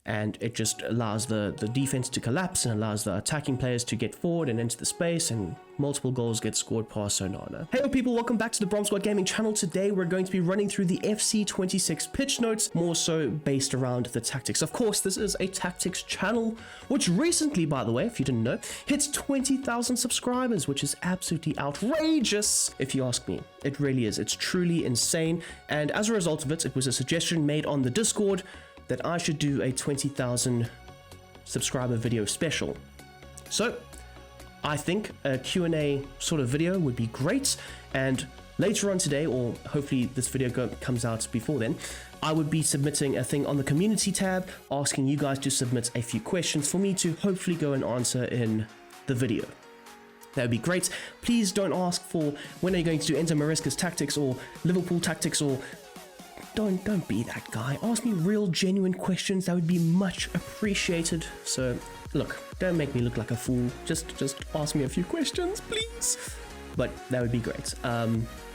and it just allows the defense to collapse and allows the attacking players to get forward and into the space, and multiple goals get scored past Onana. Hey people, welcome back to the Brom Squad Gaming channel. Today we're going to be running through the FC26 pitch notes, more so based around the tactics. Of course, this is a tactics channel, which recently, by the way, if you didn't know, hits 20,000 subscribers, which is absolutely outrageous, if you ask me. It really is. It's truly insane, and as a result of it, it was a suggestion made on the Discord that I should do a 20,000 subscriber video special. So I think a Q&A sort of video would be great, and later on today, or hopefully this video comes out before then, I would be submitting a thing on the community tab asking you guys to submit a few questions for me to hopefully go and answer in the video. That would be great. Please don't ask for when are you going to do Enzo Maresca's tactics or Liverpool tactics, or don't be that guy. Ask me real genuine questions. That would be much appreciated. So look, don't make me look like a fool. Just ask me a few questions, please. But that would be great.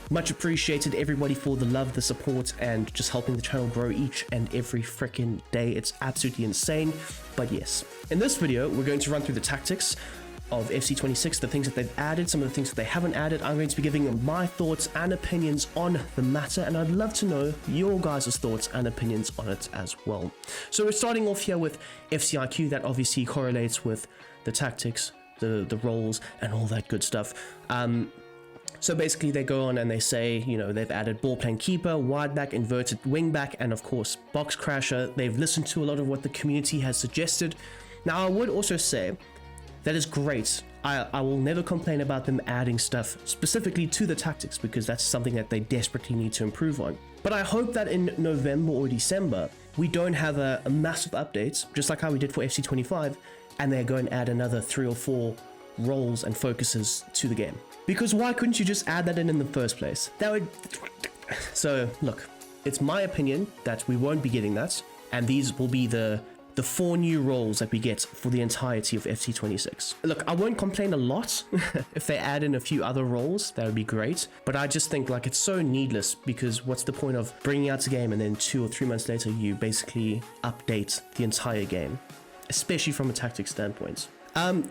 Much appreciated, everybody, for the love, the support, and just helping the channel grow each and every freaking day. It's absolutely insane. But yes, in this video, we're going to run through the tactics of FC26, the things that they've added, some of the things that they haven't added. I'm going to be giving them my thoughts and opinions on the matter, and I'd love to know your guys' thoughts and opinions on it as well. So we're starting off here with FCIQ. That obviously correlates with the tactics, the roles, and all that good stuff. So basically they go on and they say, you know, they've added ball playing keeper, wide back, inverted wing back, and of course box crasher. They've listened to a lot of what the community has suggested. Now I would also say that is great. I will never complain about them adding stuff specifically to the tactics, because that's something that they desperately need to improve on. But I hope that in November or December, we don't have a massive update, just like how we did for FC25, and they go and add another 3 or 4 roles and focuses to the game. Because why couldn't you just add that in the first place? That would... So look, it's my opinion that we won't be getting that, and these will be the 4 new roles that we get for the entirety of FC26. Look, I won't complain a lot if they add in a few other roles. That would be great, but I just think like it's so needless, because what's the point of bringing out the game and then 2 or 3 months later you basically update the entire game, especially from a tactics standpoint.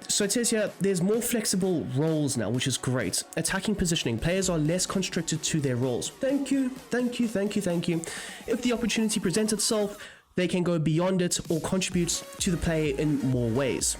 So it says here, there's more flexible roles now, which is great. Attacking positioning. Players are less constricted to their roles. Thank you, thank you, thank you, thank you. If the opportunity presents itself, they can go beyond it or contribute to the play in more ways.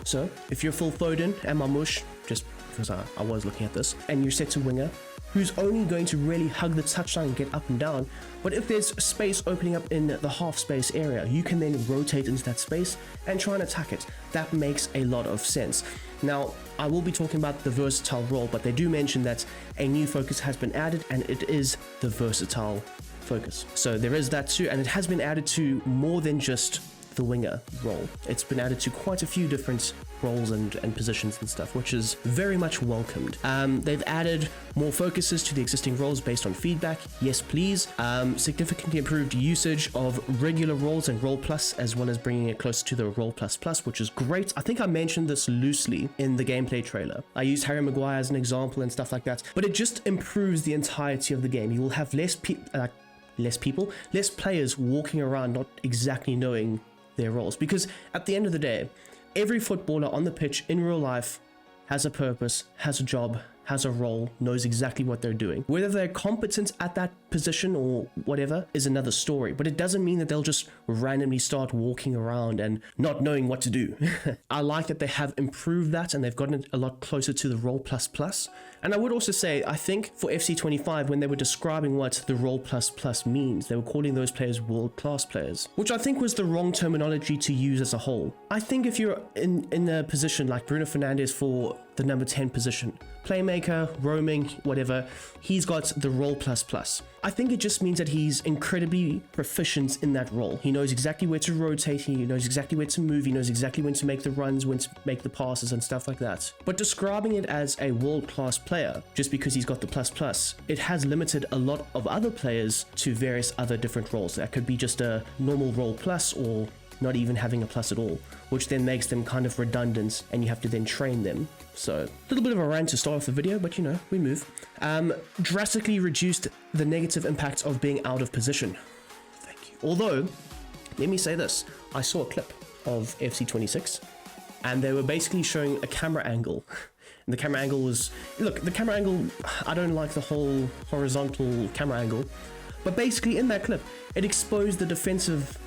So if you're full Foden and Marmoush, just because I was looking at this, and you're set to winger, who's only going to really hug the touchline and get up and down, but if there's space opening up in the half space area, you can then rotate into that space and try and attack it. That makes a lot of sense. Now, I will be talking about the versatile role, but they do mention that a new focus has been added, and it is the versatile focus. So there is that too, and it has been added to more than just the winger role. It's been added to quite a few different roles and positions and stuff, which is very much welcomed. They've added more focuses to the existing roles based on feedback. Yes, please. Significantly improved usage of regular roles and role plus, as well as bringing it closer to the role plus plus, which is great. I think I mentioned this loosely in the gameplay trailer. I used Harry Maguire as an example and stuff like that, but it just improves the entirety of the game. You will have less players walking around not exactly knowing their roles, because at the end of the day, every footballer on the pitch in real life has a purpose, has a job, has a role, knows exactly what they're doing. Whether they're competent at that position or whatever is another story, but it doesn't mean that they'll just randomly start walking around and not knowing what to do. I like that they have improved that, and they've gotten it a lot closer to the role plus plus. And I would also say, I think for FC25, when they were describing what the role plus plus means, they were calling those players world-class players, which I think was the wrong terminology to use as a whole. I think if you're in a position like Bruno Fernandes for the number 10 position, playmaker, roaming, whatever, he's got the role plus plus. I think it just means that he's incredibly proficient in that role. He knows exactly where to rotate, he knows exactly where to move, he knows exactly when to make the runs, when to make the passes and stuff like that. But describing it as a world-class player, just because he's got the plus plus, it has limited a lot of other players to various other different roles. That could be just a normal role plus, or not even having a plus at all, which then makes them kind of redundant and you have to then train them. So a little bit of a rant to start off the video, but you know, we move. Drastically reduced the negative impact of being out of position. Thank you. Although, let me say this, I saw a clip of FC26 and they were basically showing a camera angle. And the camera angle was, look, the camera angle, I don't like the whole horizontal camera angle, but basically in that clip, it exposed the defensive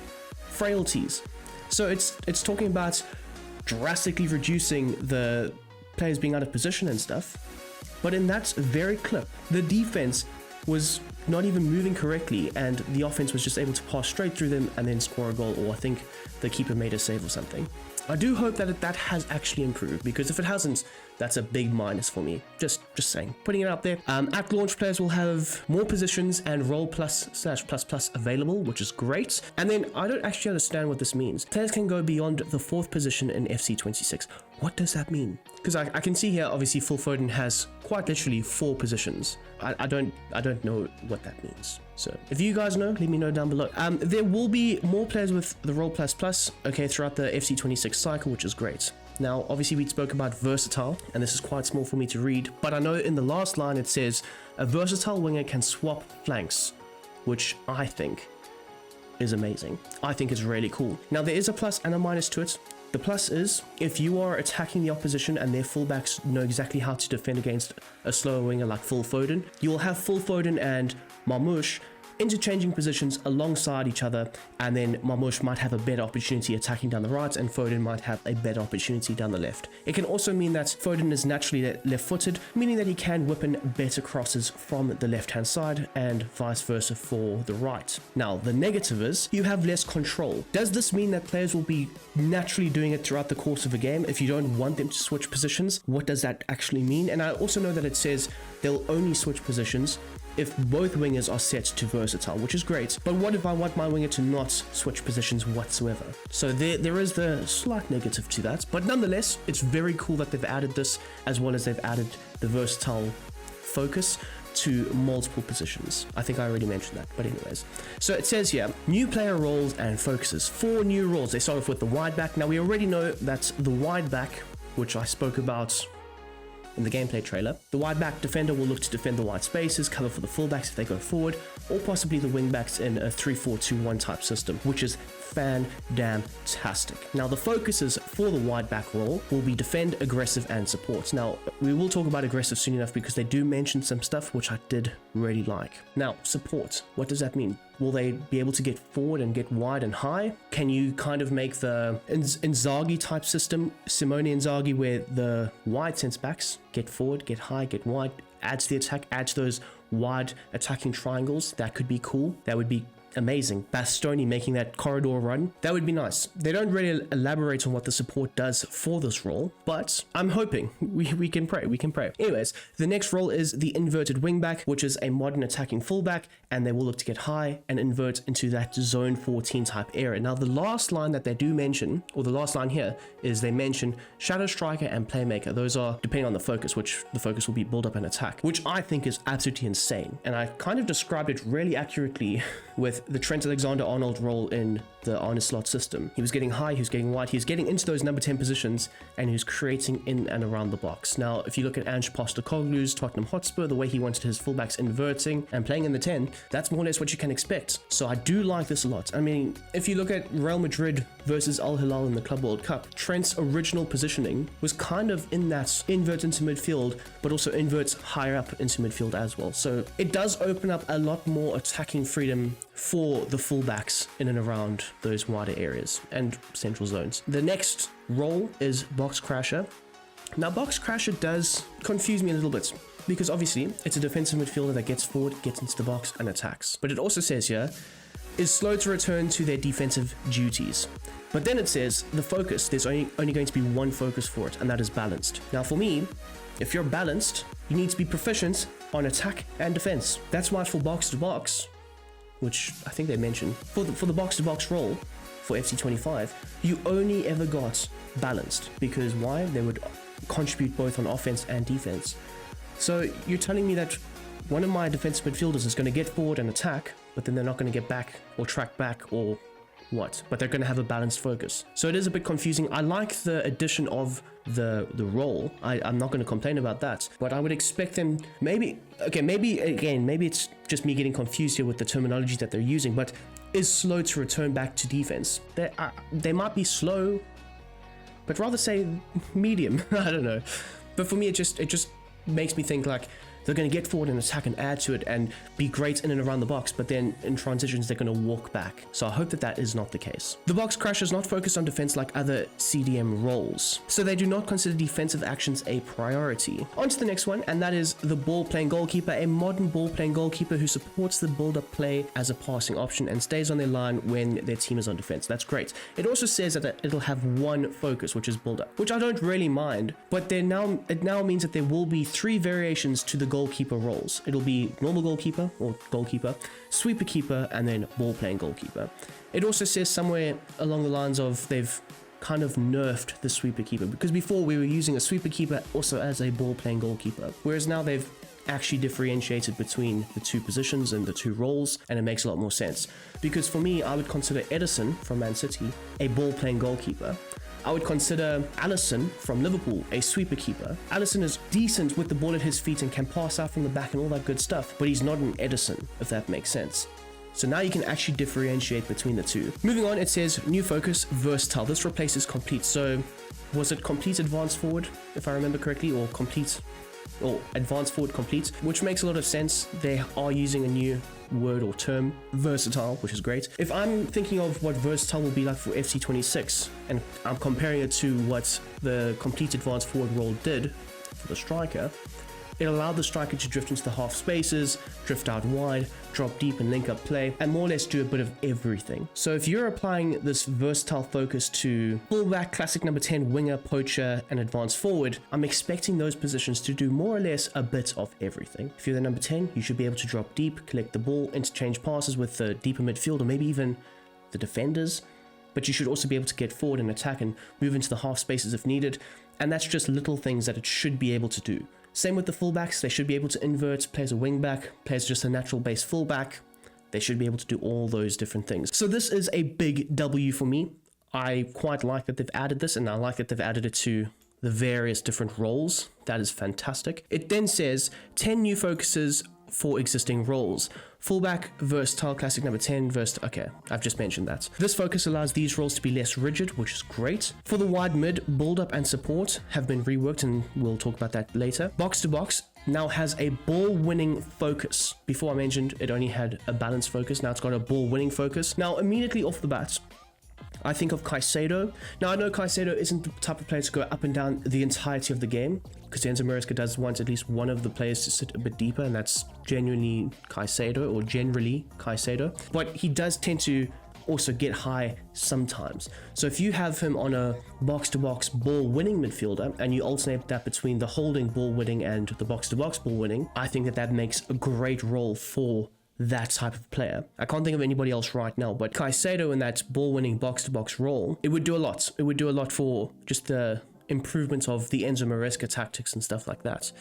frailties. So it's talking about drastically reducing the players being out of position and stuff. But in that very clip, the defense was not even moving correctly and the offense was just able to pass straight through them and then score a goal, or I think the keeper made a save or something. I do hope that that has actually improved, because if it hasn't, that's a big minus for me. Just saying, putting it out there. At launch, players will have more positions and role plus/plus available, which is great. And then I don't actually understand what this means. Players can go beyond the 4th position in FC26. What does that mean? Because I can see here, obviously, Phil Foden has quite literally 4 positions. I don't know what that means. So if you guys know, let me know down below. There will be more players with the role plus, okay, throughout the FC26 cycle, which is great. Now, obviously, we spoke about versatile, and this is quite small for me to read, but I know in the last line it says a versatile winger can swap flanks, which I think is amazing. I think it's really cool. Now, there is a plus and a minus to it. The plus is if you are attacking the opposition and their fullbacks know exactly how to defend against a slower winger like Phil Foden, you will have Phil Foden and Marmoush interchanging positions alongside each other, and then Marmoush might have a better opportunity attacking down the right and Foden might have a better opportunity down the left. It can also mean that Foden is naturally left-footed, meaning that he can whip in better crosses from the left-hand side and vice versa for the right. Now, the negative is you have less control. Does this mean that players will be naturally doing it throughout the course of a game if you don't want them to switch positions? What does that actually mean? And I also know that it says they'll only switch positions if both wingers are set to versatile, which is great. But what if I want my winger to not switch positions whatsoever? So there is the slight negative to that, but nonetheless, it's very cool that they've added this, as well as they've added the versatile focus to multiple positions. I think I already mentioned that, but anyways. So it says here, new player roles and focuses. 4 new roles. They start off with the wide back. Now we already know that the wide back, which I spoke about in the gameplay trailer, the wide back defender will look to defend the wide spaces, cover for the fullbacks if they go forward, or possibly the wingbacks in a 3-4-2-1 type system, which is fan-damn-tastic. Now, the focuses for the wide back role will be defend, aggressive, and support. Now, we will talk about aggressive soon enough because they do mention some stuff which I did really like. Now, support. What does that mean? Will they be able to get forward and get wide and high? Can you kind of make the Inzaghi type system, Simone Inzaghi, where the wide centre backs get forward, get high, get wide, add to the attack, add to those wide attacking triangles? That could be cool. That would be amazing. Bastoni making that corridor run, that would be nice. They don't really elaborate on what the support does for this role, but I'm hoping. We can pray. Anyways, the next role is the inverted wingback, which is a modern attacking fullback, and they will look to get high and invert into that zone 14 type area. Now, the last line that they do mention, or the last line here, is they mention shadow striker and playmaker. Those are depending on the focus, which the focus will be build up and attack, which I think is absolutely insane. And I kind of described it really accurately with the Trent Alexander-Arnold role in the Arne Slot system. He was getting high, he was getting wide, he was getting into those number 10 positions, and he was creating in and around the box. Now, if you look at Ange Postecoglou's Tottenham Hotspur, the way he wanted his fullbacks inverting and playing in the 10, that's more or less what you can expect. So I do like this a lot. I mean, if you look at Real Madrid versus Al Hilal in the Club World Cup, Trent's original positioning was kind of in that invert into midfield, but also inverts higher up into midfield as well. So it does open up a lot more attacking freedom for the fullbacks in and around those wider areas and central zones. The next role is box crasher. Now, box crasher does confuse me a little bit because obviously it's a defensive midfielder that gets forward, gets into the box and attacks. But it also says here, is slow to return to their defensive duties. But then it says the focus, there's only going to be one focus for it, and that is balanced. Now for me, if you're balanced, you need to be proficient on attack and defense. That's why for box to box, which I think they mentioned, for the box-to-box role for FC25, you only ever got balanced. Because why? They would contribute both on offense and defense. So you're telling me that one of my defensive midfielders is going to get forward and attack, but then they're not going to get back or track back or what? But they're going to have a balanced focus. So it is a bit confusing. I like the addition of the role. I'm not going to complain about that, but I would expect them maybe it's just me getting confused here with the terminology that they're using, but is slow to return back to defense. They might be slow, but rather say medium. I don't know. But for me, it just makes me think like they're going to get forward and attack and add to it and be great in and around the box, but then in transitions, they're going to walk back. So I hope that that is not the case. The box crash is not focused on defense like other CDM roles, so they do not consider defensive actions a priority. On to the next one, and that is the ball-playing goalkeeper, a modern ball-playing goalkeeper who supports the build-up play as a passing option and stays on their line when their team is on defense. That's great. It also says that it'll have one focus, which is build-up, which I don't really mind, but it now means that there will be 3 variations to the goalkeeper roles. It'll be normal goalkeeper or goalkeeper, sweeper keeper, and then ball playing goalkeeper. It also says somewhere along the lines of they've kind of nerfed the sweeper keeper, because before we were using a sweeper keeper also as a ball playing goalkeeper, whereas now they've actually differentiated between the 2 positions and the 2 roles, and it makes a lot more sense. Because for me, I would consider Edison from Man City a ball playing goalkeeper. I would consider Alisson from Liverpool a sweeper keeper. Alisson is decent with the ball at his feet and can pass out from the back and all that good stuff, but he's not an Edison, if that makes sense. So now you can actually differentiate between the 2. Moving on, it says new focus, versatile. This replaces complete. So was it complete advanced forward, if I remember correctly, or complete, or advanced forward complete, which makes a lot of sense. They are using a new word or term, versatile, which is great. If I'm thinking of what versatile will be like for FC26, and I'm comparing it to what the complete advanced forward role did for the striker, it allowed the striker to drift into the half spaces, drift out wide, drop deep and link up play, and more or less do a bit of everything. So if you're applying this versatile focus to fullback, classic number 10, winger, poacher, and advanced forward, I'm expecting those positions to do more or less a bit of everything. If you're the number 10, you should be able to drop deep, collect the ball, interchange passes with the deeper midfield, or maybe even the defenders. But you should also be able to get forward and attack and move into the half spaces if needed. And that's just little things that it should be able to do. Same with the fullbacks, they should be able to invert, play as a wing back, play as just a natural base fullback. They should be able to do all those different things. So this is a big W for me. I quite like that they've added this, and I like that they've added it to the various different roles. That is fantastic. It then says 10 new focuses for existing roles. Fullback, versatile, classic number 10, versatile. Okay, I've just mentioned that. This focus allows these roles to be less rigid, which is great. For the wide mid, build up and support have been reworked, and we'll talk about that later. Box to box now has a ball winning focus. Before I mentioned it only had a balanced focus, now it's got a ball winning focus. Now immediately off the bat, I think of Caicedo. Now I know Caicedo isn't the type of player to go up and down the entirety of the game, because Enzo Maresca does want at least one of the players to sit a bit deeper, and that's genuinely Caicedo, or generally Caicedo. But he does tend to also get high sometimes. So if you have him on a box-to-box ball-winning midfielder, and you alternate that between the holding ball-winning and the box-to-box ball-winning, I think that that makes a great role for that type of player. I can't think of anybody else right now, but Caicedo in that ball-winning box-to-box role, it would do a lot. It would do a lot for just the improvements of the Enzo Maresca tactics and stuff like that.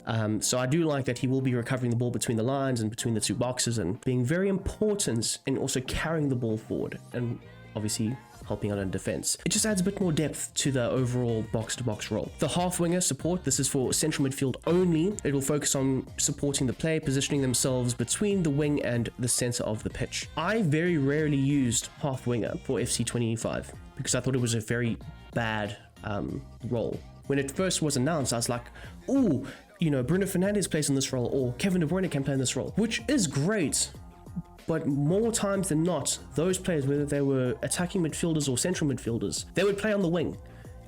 So I do like that he will be recovering the ball between the lines and between the 2 boxes, and being very important in also carrying the ball forward and obviously helping out in defense. It just adds a bit more depth to the overall box-to-box role. The half winger support, this is for central midfield only. It will focus on supporting the play, positioning themselves between the wing and the center of the pitch. I very rarely used half winger for FC25 because I thought it was a very bad role. When it first was announced, I was like, ooh, you know, Bruno Fernandes plays in this role, or Kevin De Bruyne can play in this role, which is great. But more times than not, those players, whether they were attacking midfielders or central midfielders, they would play on the wing,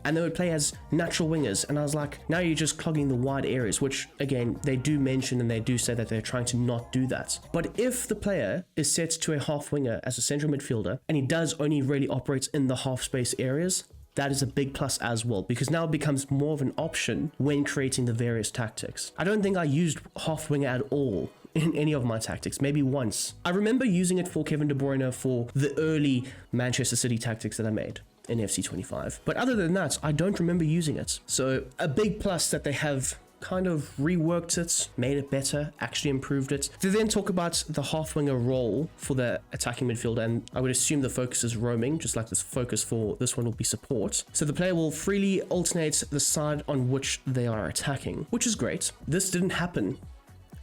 and they would play as natural wingers. And I was like, now you're just clogging the wide areas, which again, they do mention and they do say that they're trying to not do that. But if the player is set to a half winger as a central midfielder, and he does only really operate in the half space areas, that is a big plus as well, because now it becomes more of an option when creating the various tactics. I don't think I used half winger at all in any of my tactics, maybe once. I remember using it for Kevin De Bruyne for the early Manchester City tactics that I made in FC25. But other than that, I don't remember using it. So a big plus that they have kind of reworked it, made it better, actually improved it. They then talk about the half winger role for the attacking midfield, and I would assume the focus is roaming, just like this focus for this one will be support. So the player will freely alternate the side on which they are attacking, which is great. This didn't happen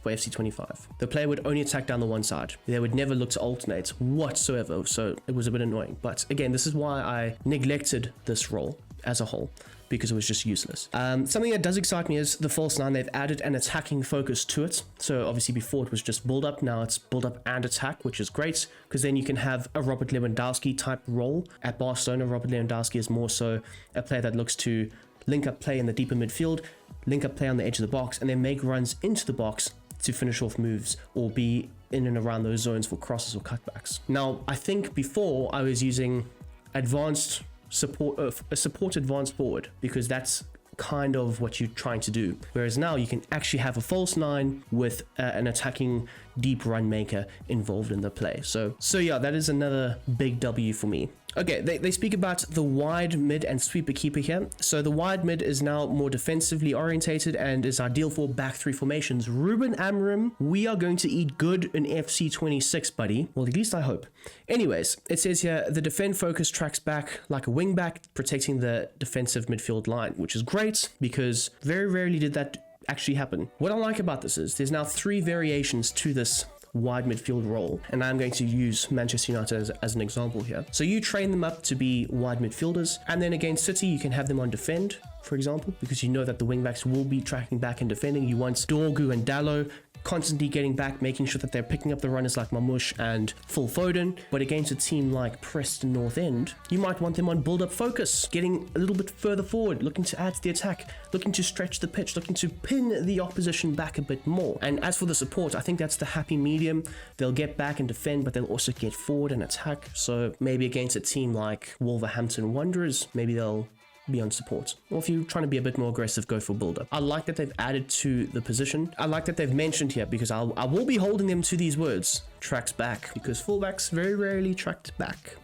for FC25. The player would only attack down the one side. They would never look to alternate whatsoever, so it was a bit annoying. But again, this is why I neglected this role as a whole, because it was just useless. Something that does excite me is the false nine. They've added an attacking focus to it. So obviously before it was just build up, now it's build up and attack, which is great, because then you can have a Robert Lewandowski type role. At Barcelona, Robert Lewandowski is more so a player that looks to link up play in the deeper midfield, link up play on the edge of the box, and then make runs into the box to finish off moves or be in and around those zones for crosses or cutbacks. Now, I think before I was using advanced support, a support advanced forward, because that's kind of what you're trying to do. Whereas now you can actually have a false nine with an attacking deep run maker involved in the play. So yeah, that is another big W for me. Okay, they speak about the wide mid and sweeper keeper here. So the wide mid is now more defensively orientated and is ideal for back three formations. Ruben Amorim, we are going to eat good in FC26, buddy. Well, at least I hope. Anyways, it says here, the defend focus tracks back like a wing back, protecting the defensive midfield line, which is great because very rarely did that actually happen. What I like about this is there's now 3 variations to this wide midfield role, and I'm going to use Manchester United as an example here. So you train them up to be wide midfielders, and then against City you can have them on defend, for example, because you know that the wingbacks will be tracking back and defending. You want Dorgu and Dallo constantly getting back, making sure that they're picking up the runners like Mamouche and Phil Foden. But against a team like Preston North End, you might want them on build-up focus, getting a little bit further forward, looking to add to the attack, looking to stretch the pitch, looking to pin the opposition back a bit more. And as for the support, I think that's the happy medium. They'll get back and defend, but they'll also get forward and attack. So maybe against a team like Wolverhampton Wanderers, maybe they'll be on support. Or if you're trying to be a bit more aggressive, go for build-up. I like that they've added to the position. I like that they've mentioned here, because I will be holding them to these words, tracks back, because fullbacks very rarely tracked back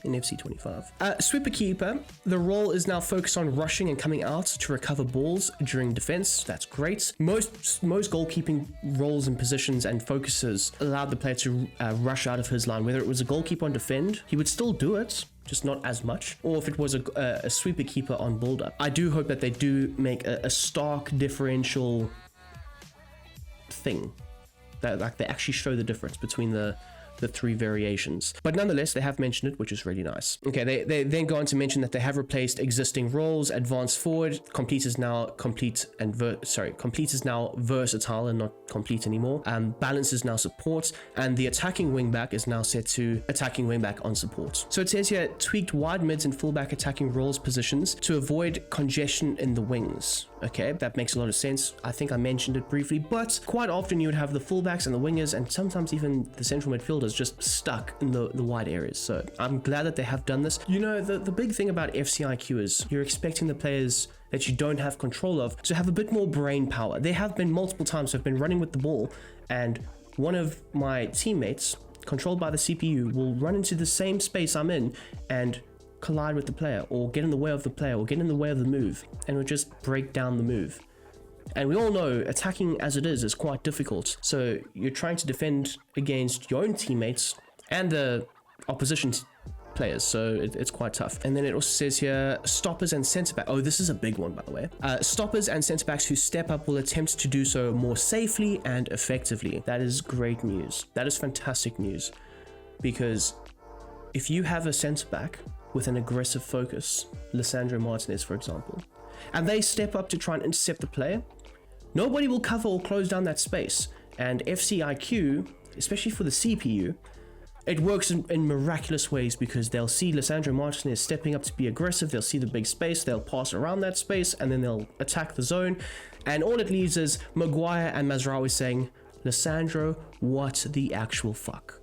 in FC25. Sweeper keeper, the role is now focused on rushing and coming out to recover balls during defense. That's great. Most goalkeeping roles and positions and focuses allowed the player to rush out of his line. Whether it was a goalkeeper on defend, he would still do it, just not as much, or if it was a sweeper keeper on build-up. I do hope that they do make a stark differential thing, that like they actually show the difference between the 3 variations. But nonetheless, they have mentioned it, which is really nice. Okay, they then go on to mention that they have replaced existing roles. Advanced forward, complete is now versatile and not complete anymore. Balance is now support, and the attacking wingback is now set to attacking wingback on support. So it says here, tweaked wide mids and fullback attacking roles positions to avoid congestion in the wings. Okay, that makes a lot of sense. I think I mentioned it briefly, but quite often you would have the fullbacks and the wingers, and sometimes even the central midfielders just stuck in the wide areas. So I'm glad that they have done this. You know, the big thing about FCIQ is you're expecting the players that you don't have control of to have a bit more brain power. There have been multiple times I've been running with the ball, and one of my teammates, controlled by the CPU, will run into the same space I'm in and collide with the player, or get in the way of the player, or get in the way of the move, and would just break down the move. And we all know attacking as it is quite difficult. So you're trying to defend against your own teammates and the opposition players, so it's quite tough. And then it also says here, stoppers and centre back. Oh, this is a big one, by the way. Stoppers and centre backs who step up will attempt to do so more safely and effectively. That is great news. That is fantastic news, because if you have a centre back with an aggressive focus, Lisandro Martinez, for example, and they step up to try and intercept the player, nobody will cover or close down that space. And FCIQ, especially for the CPU, it works in miraculous ways, because they'll see Lisandro Martinez stepping up to be aggressive, they'll see the big space, they'll pass around that space, and then they'll attack the zone. And all it leaves is Maguire and Mazraoui saying, Lisandro, what the actual fuck?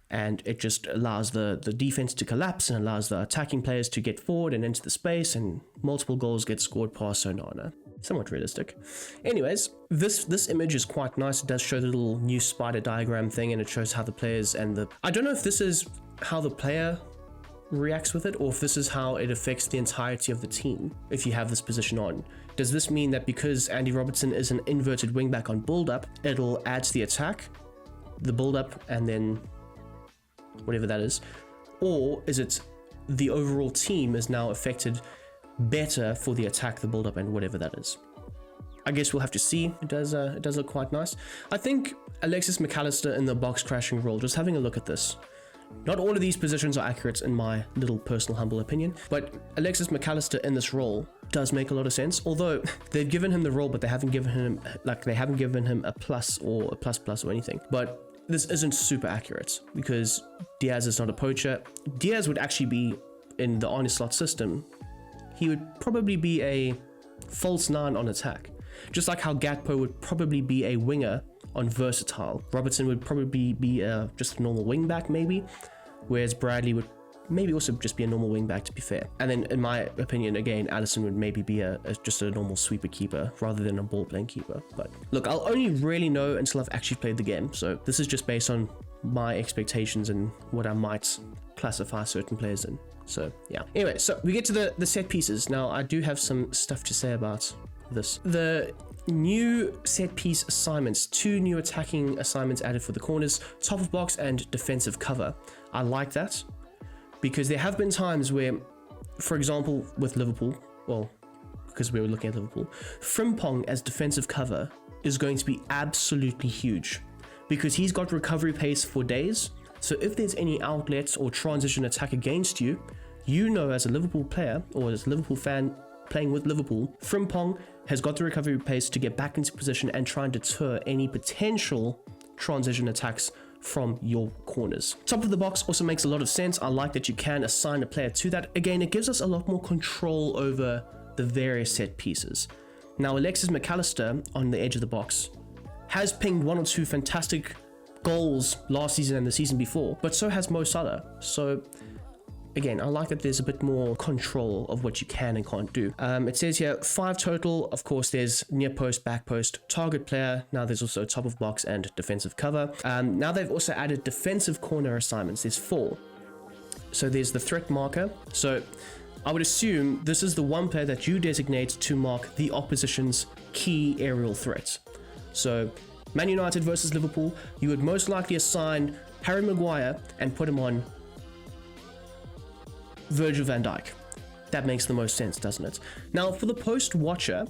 And it just allows the defense to collapse and allows the attacking players to get forward and into the space, and multiple goals get scored past Onana. Somewhat realistic. Anyways, this image is quite nice. It does show the little new spider diagram thing, and it shows how the players and I don't know if this is how the player reacts with it, or if this is how it affects the entirety of the team if you have this position on. Does this mean that because Andy Robertson is an inverted wingback on build-up, it'll add to the attack, the build-up, and then whatever that is? Or is it the overall team is now affected better for the attack, the build-up, and whatever that is? I guess we'll have to see. It does look quite nice. I think Alexis McAllister in the box crashing role, just having a look at this, not all of these positions are accurate in my little personal humble opinion, but Alexis McAllister in this role does make a lot of sense. Although they've given him the role, but they haven't given him a plus or a plus or anything. But this isn't super accurate because Diaz is not a poacher. Diaz would actually be in the Arne Slot system. He would probably be a false 9 on attack, just like how Gakpo would probably be a winger on versatile. Robertson would probably be just a normal wing back maybe, whereas Bradley would maybe also just be a normal wing back, to be fair. And then in my opinion, again, Allison would maybe be just a normal sweeper keeper rather than a ball playing keeper. But look, I'll only really know until I've actually played the game, so this is just based on my expectations and what I might classify certain players in. So yeah, anyway, so we get to the set pieces. Now I do have some stuff to say about this. The new set piece assignments, 2 new attacking assignments added for the corners, top of box and defensive cover. I like that because there have been times where, for example, with Liverpool, well, because we were looking at Liverpool, Frimpong as defensive cover is going to be absolutely huge because he's got recovery pace for days. So if there's any outlets or transition attack against you, you know as a Liverpool player or as a Liverpool fan playing with Liverpool, Frimpong has got the recovery pace to get back into position and try and deter any potential transition attacks from your corners. Top of the box also makes a lot of sense. I like that you can assign a player to that. Again, it gives us a lot more control over the various set pieces. Now, Alexis McAllister on the edge of the box has pinged 1 or 2 fantastic goals last season and the season before, but so has Mo Salah. So again, I like that there's a bit more control of what you can and can't do. It says here 5 total. Of course, there's near post, back post, target player. Now there's also top of box and defensive cover. Now they've also added defensive corner assignments. There's 4. So there's the threat marker. So I would assume this is the one player that you designate to mark the opposition's key aerial threat. So Man United versus Liverpool, you would most likely assign Harry Maguire and put him on Virgil van Dijk. That makes the most sense, doesn't it? Now, for the post watcher,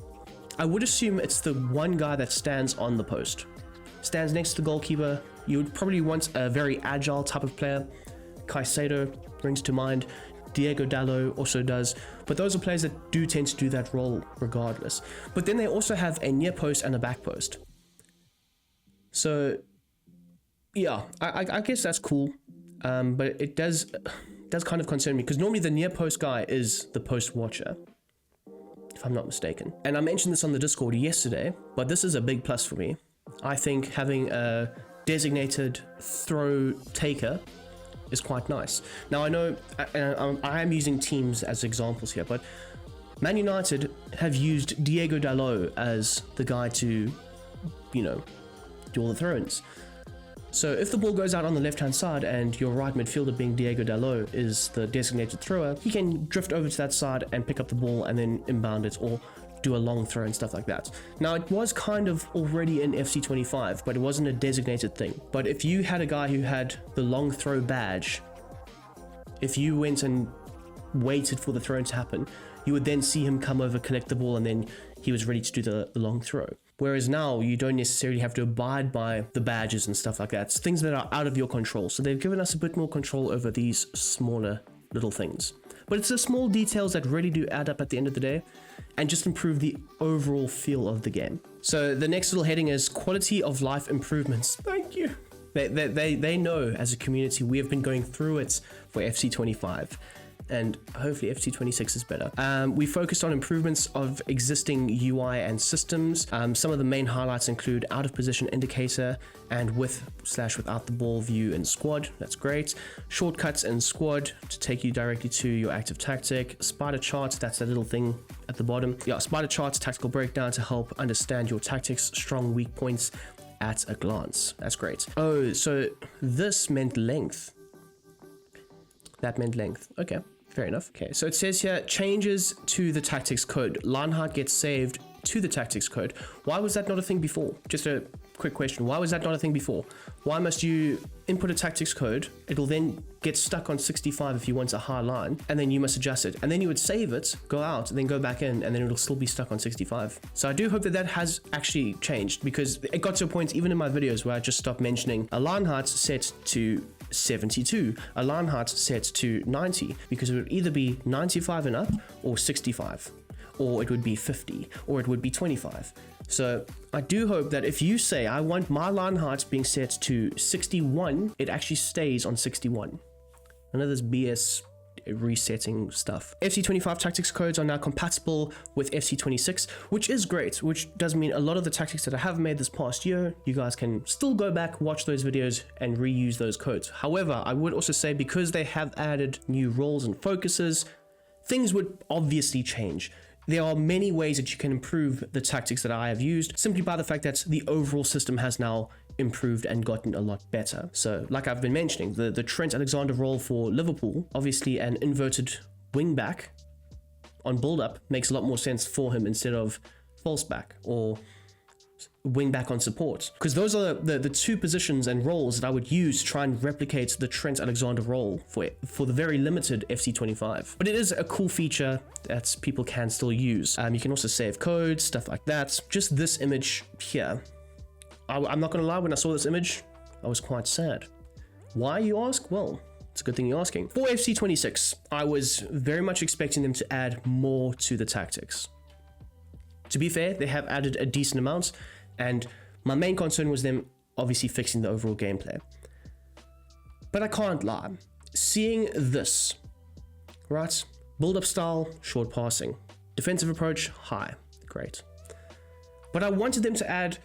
I would assume it's the one guy that stands on the post. Stands next to the goalkeeper. You would probably want a very agile type of player. Caicedo brings to mind. Diego Dalot also does. But those are players that do tend to do that role regardless. But then they also have a near post and a back post. So, yeah, I guess that's cool. But it does kind of concern me because normally the near post guy is the post watcher, if I'm not mistaken. And I mentioned this on the Discord yesterday, but this is a big plus for me. I think having a designated throw taker is quite nice. Now I know I am using teams as examples here, but Man United have used Diego Dalot as the guy to, you know, do all the throw-ins. So if the ball goes out on the left-hand side and your right midfielder being Diego Dalot is the designated thrower, he can drift over to that side and pick up the ball and then inbound it or do a long throw and stuff like that. Now, it was kind of already in FC25, but it wasn't a designated thing. But if you had a guy who had the long throw badge, if you went and waited for the throw to happen, you would then see him come over, collect the ball, and then he was ready to do the long throw. Whereas now you don't necessarily have to abide by the badges and stuff like that. It's things that are out of your control. So they've given us a bit more control over these smaller little things. But it's the small details that really do add up at the end of the day and just improve the overall feel of the game. So the next little heading is quality of life improvements. Thank you. They know as a community we have been going through it for FC25. And hopefully FC26 is better. We focused on improvements of existing UI and systems. Some of the main highlights include out of position indicator and with/without the ball view in squad. That's great. Shortcuts in squad to take you directly to your active tactic. Spider charts, that's that little thing at the bottom. Yeah, spider charts, tactical breakdown to help understand your tactics, strong weak points at a glance. That's great. Oh, so this meant length. That meant length. Okay. Fair enough. Okay, so it says here, changes to the tactics code. Line height gets saved to the tactics code. Why was that not a thing before? Just a quick question. Why was that not a thing before? Why must you input a tactics code? It'll then get stuck on 65 if you want a high line, and then you must adjust it. And then you would save it, go out, and then go back in, and then it'll still be stuck on 65. So I do hope that that has actually changed, because it got to a point, even in my videos, where I just stopped mentioning a line height set to 72, a line height set to 90, because it would either be 95 and up, or 65, or it would be 50, or it would be 25. So I do hope that if you say, I want my line height being set to 61, it actually stays on 61. None of this BS resetting stuff. FC25 tactics codes are now compatible with FC26, which is great, which does mean a lot of the tactics that I have made this past year, you guys can still go back, watch those videos, and reuse those codes. However, I would also say, because they have added new roles and focuses, things would obviously change. There are many ways that you can improve the tactics that I have used, simply by the fact that the overall system has now improved and gotten a lot better. So like I've been mentioning, the Trent Alexander role for Liverpool, obviously an inverted wing back on build-up makes a lot more sense for him instead of false back or wing back on support, because those are the two positions and roles that I would use to try and replicate the Trent Alexander role for the very limited FC25. But it is a cool feature that people can still use. You can also save codes, stuff like that. Just this image here, I'm not gonna lie, when I saw this image, I was quite sad. Why, you ask? Well, it's a good thing you're asking. For FC26, I was very much expecting them to add more to the tactics. To be fair, they have added a decent amount, and my main concern was them obviously fixing the overall gameplay. But I can't lie, seeing this, right? Build-up style, short passing. Defensive approach, high, great. But I wanted them to add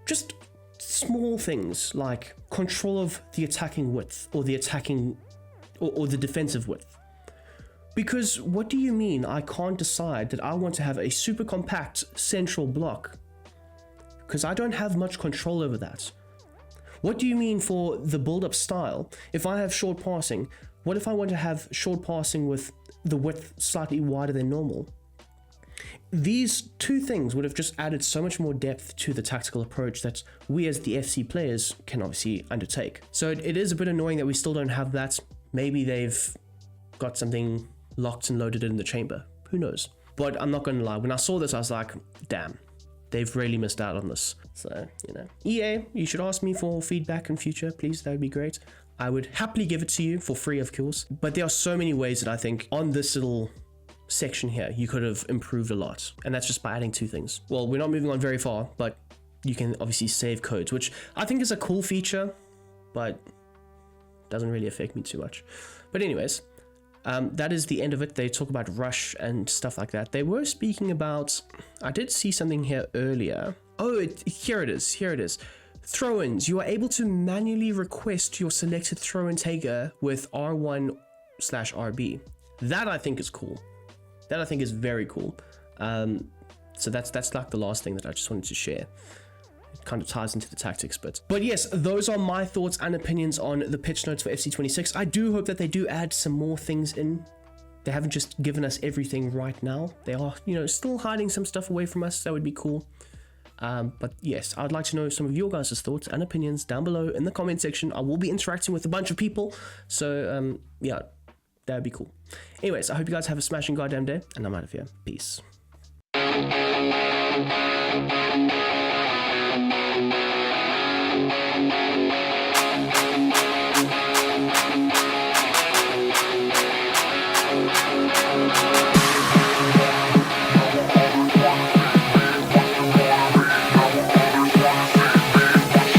just small things like control of the attacking width, or the attacking, or the defensive width. Because what do you mean I can't decide that I want to have a super compact central block? Because I don't have much control over that. What do you mean for the build-up style? If I have short passing, what if I want to have short passing with the width slightly wider than normal? These two things would have just added so much more depth to the tactical approach that we as the FC players can obviously undertake. So it is a bit annoying that we still don't have that. Maybe they've got something locked and loaded in the chamber. Who knows? But I'm not going to lie. When I saw this, I was like, damn, they've really missed out on this. So, you know, EA, you should ask me for feedback in future, please. That would be great. I would happily give it to you for free, of course. But there are so many ways that I think on this little section here, you could have improved a lot. And that's just by adding two things. Well, we're not moving on very far, but you can obviously save codes, which I think is a cool feature, but doesn't really affect me too much. But anyways, that is the end of it. They talk about rush and stuff like that. They were speaking about, I did see something here earlier. Oh, here it is. Throw-ins. You are able to manually request your selected throw-in taker with R1/RB. That I think is cool. That I think is very cool. So that's like the last thing that I just wanted to share. It kind of ties into the tactics bit. But yes, those are my thoughts and opinions on the pitch notes for FC26. I do hope that they do add some more things in. They haven't just given us everything right now. They are, you know, still hiding some stuff away from us. That would be cool. But yes, I'd like to know some of your guys' thoughts and opinions down below in the comment section. I will be interacting with a bunch of people. So yeah, that would be cool. Anyways, I hope you guys have a smashing goddamn day, and I'm out of here. Peace.